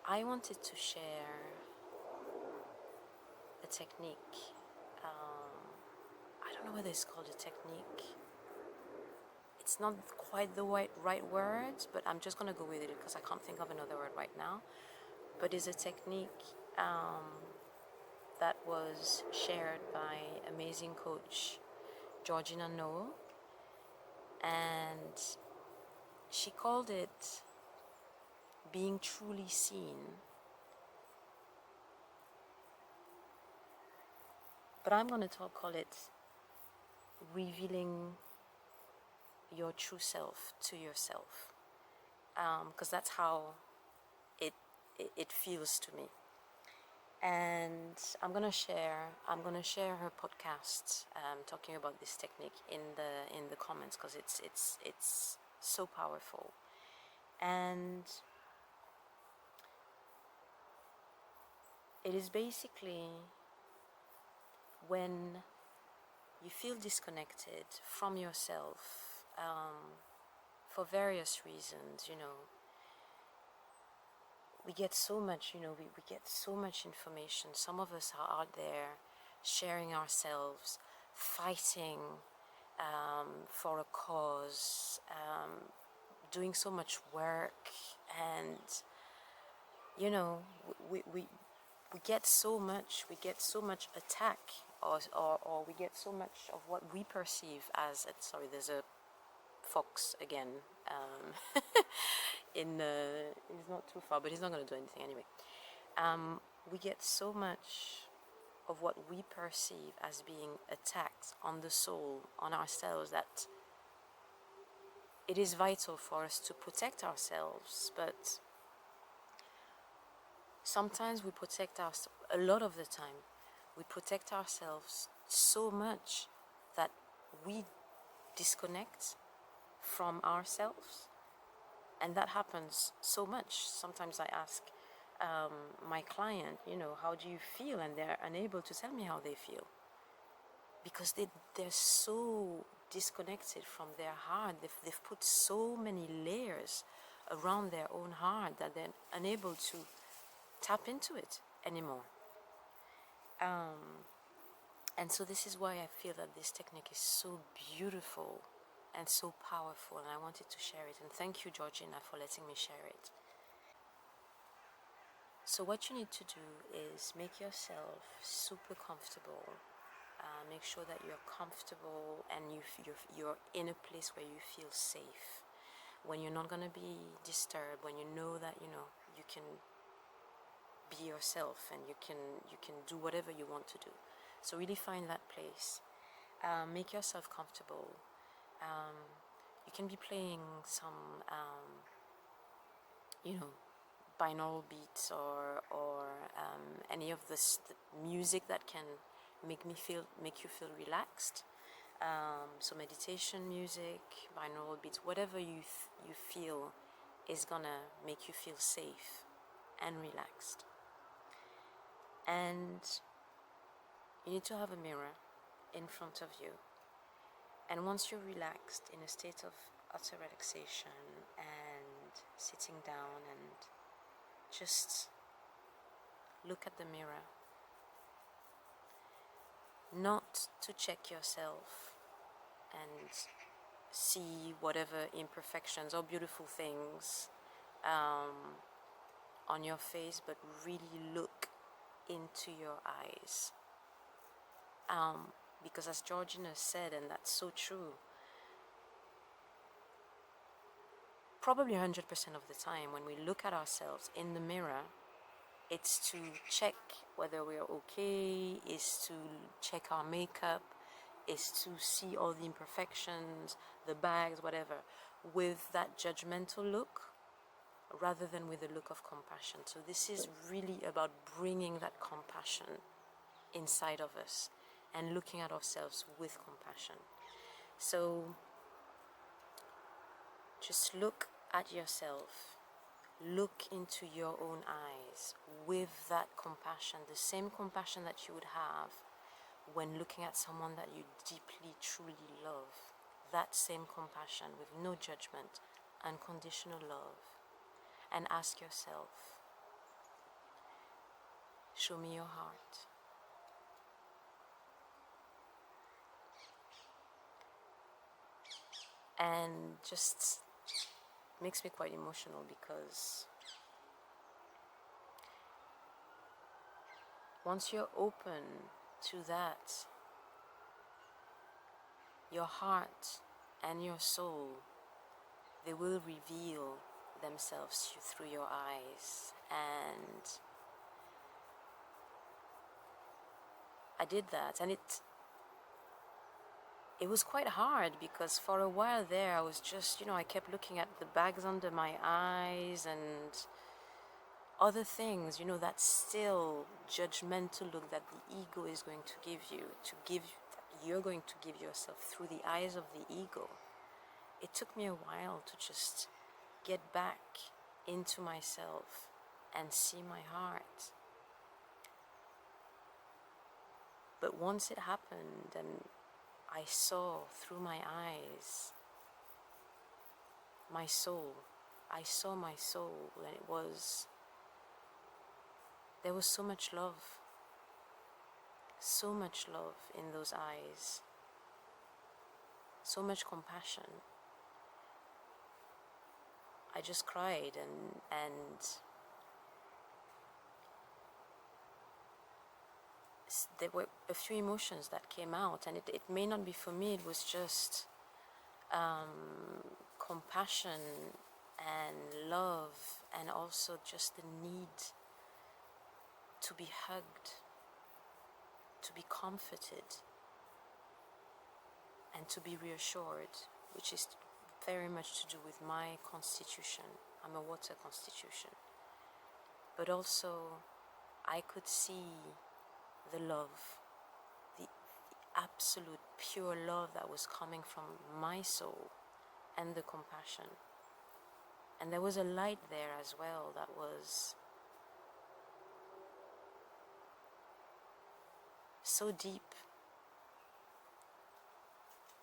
I wanted to share a technique. I don't know whether it's called a technique. It's not quite the right words, but I'm just going to go with it because I can't think of another word right now. But it's a technique that was shared by amazing coach Georgina Noel, and she called it being truly seen. But I'm going to call it revealing your true self to yourself, because that's how it feels to me. And I'm gonna share her podcast talking about this technique in the comments, because it's so powerful. And it is basically when you feel disconnected from yourself, for various reasons. We get so much, we get so much information. Some of us are out there sharing ourselves, fighting for a cause, doing so much work, and we, we, we get so much attack, or we get so much of what we perceive as, sorry, there's a fox again, he's not too far, but he's not going to do anything anyway. We get so much of what we perceive as being attacked on the soul, on ourselves, that it is vital for us to protect ourselves. But sometimes a lot of the time, we protect ourselves so much that we disconnect from ourselves. And that happens so much. Sometimes I ask my client, how do you feel? And they're unable to tell me how they feel, because they're so disconnected from their heart. They've put so many layers around their own heart that they're unable to tap into it anymore. And so this is why I feel that this technique is so beautiful and so powerful, and I wanted to share it. And thank you, Georgina, for letting me share it. So what you need to do is make yourself super comfortable. Make sure that you're comfortable and you're in a place where you feel safe, when you're not going to be disturbed, when you know that you can be yourself and you can do whatever you want to do. So really find that place. Make yourself comfortable. You can be playing some binaural beats, or any of the music that can make you feel relaxed. So meditation music, binaural beats, whatever you feel is gonna make you feel safe and relaxed. And you need to have a mirror in front of you. And once you're relaxed, in a state of utter relaxation, and sitting down, and just look at the mirror. Not to check yourself and see whatever imperfections or beautiful things on your face, but really look into your eyes. Because as Georgina said, and that's so true, probably 100% of the time when we look at ourselves in the mirror, it's to check whether we're okay, is to check our makeup, is to see all the imperfections, the bags, whatever, with that judgmental look rather than with a look of compassion. So this is really about bringing that compassion inside of us and looking at ourselves with compassion. So just look at yourself. Look into your own eyes with that compassion, the same compassion that you would have when looking at someone that you deeply, truly love. That same compassion with no judgment, unconditional love. And ask yourself, show me your heart. And just makes me quite emotional because once you're open to that, your heart and your soul, they will reveal themselves through your eyes. And I did that, and it was quite hard because for a while there I was just, I kept looking at the bags under my eyes and other things, that still judgmental look that the ego is going to give you, that you're going to give yourself through the eyes of the ego. It took me a while to just get back into myself and see my heart. But once it happened and I saw through my eyes my soul, I saw my soul, and there was so much love in those eyes, so much compassion. I just cried, and there were a few emotions that came out, and it may not be for me, it was just compassion and love, and also just the need to be hugged, to be comforted, and to be reassured, which is very much to do with my constitution. I'm a water constitution. But also, I could see the love, the absolute pure love that was coming from my soul, and the compassion. And there was a light there as well that was so deep.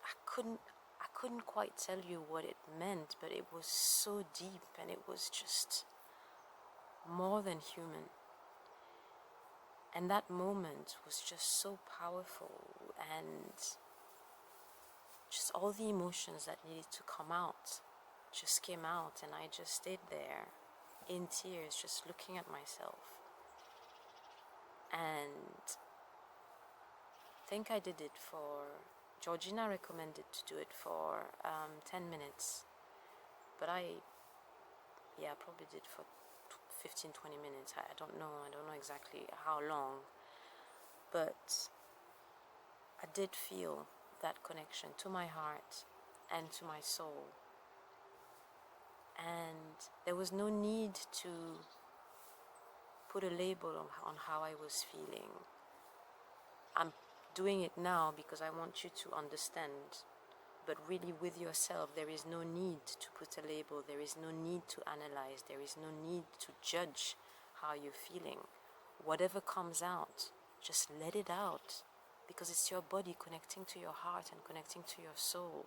I couldn't quite tell you what it meant, but it was so deep, and it was just more than human. And that moment was just so powerful, and just all the emotions that needed to come out just came out, and I just stayed there in tears, just looking at myself. And I think I did it for, Georgina recommended to do it for 10 minutes, but I probably did for 15-20 minutes. I don't know exactly how long, but I did feel that connection to my heart and to my soul, and there was no need to put a label on how I was feeling. I'm doing it now because I want you to understand, but really with yourself, there is no need to put a label, there is no need to analyze, there is no need to judge how you're feeling. Whatever comes out, just let it out, because it's your body connecting to your heart and connecting to your soul.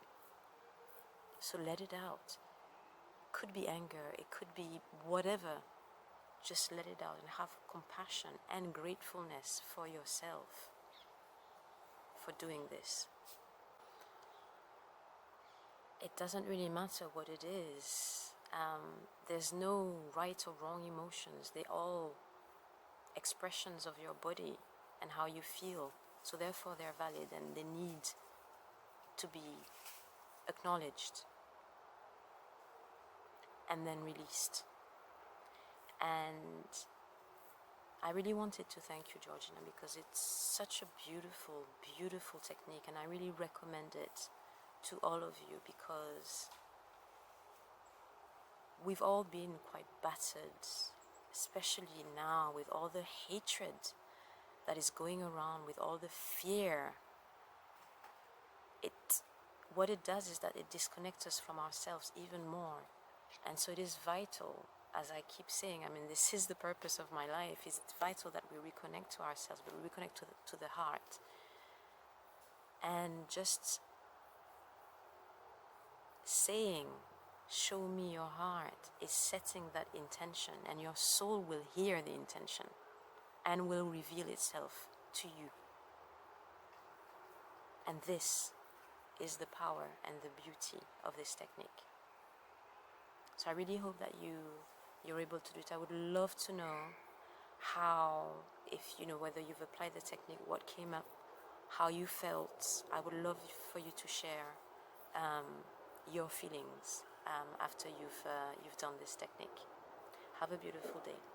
So let it out. It could be anger, it could be whatever. Just let it out and have compassion and gratefulness for yourself for doing this. It doesn't really matter what it is. There's no right or wrong emotions. They're all expressions of your body and how you feel. So therefore they're valid, and they need to be acknowledged and then released. And I really wanted to thank you, Georgina, because it's such a beautiful, beautiful technique, and I really recommend it to all of you, because we've all been quite battered, especially now with all the hatred that is going around, with all the fear. What it does is that it disconnects us from ourselves even more. And so it is vital, as I keep saying, this is the purpose of my life. It's vital that we reconnect to ourselves, but we reconnect to the heart. And just saying, show me your heart, is setting that intention, and your soul will hear the intention. and will reveal itself to you. And this is the power and the beauty of this technique. So I really hope that you're able to do it. I would love to know how, if you know, whether you've applied the technique, what came up, how you felt. I would love for you to share your feelings after you've done this technique. Have a beautiful day.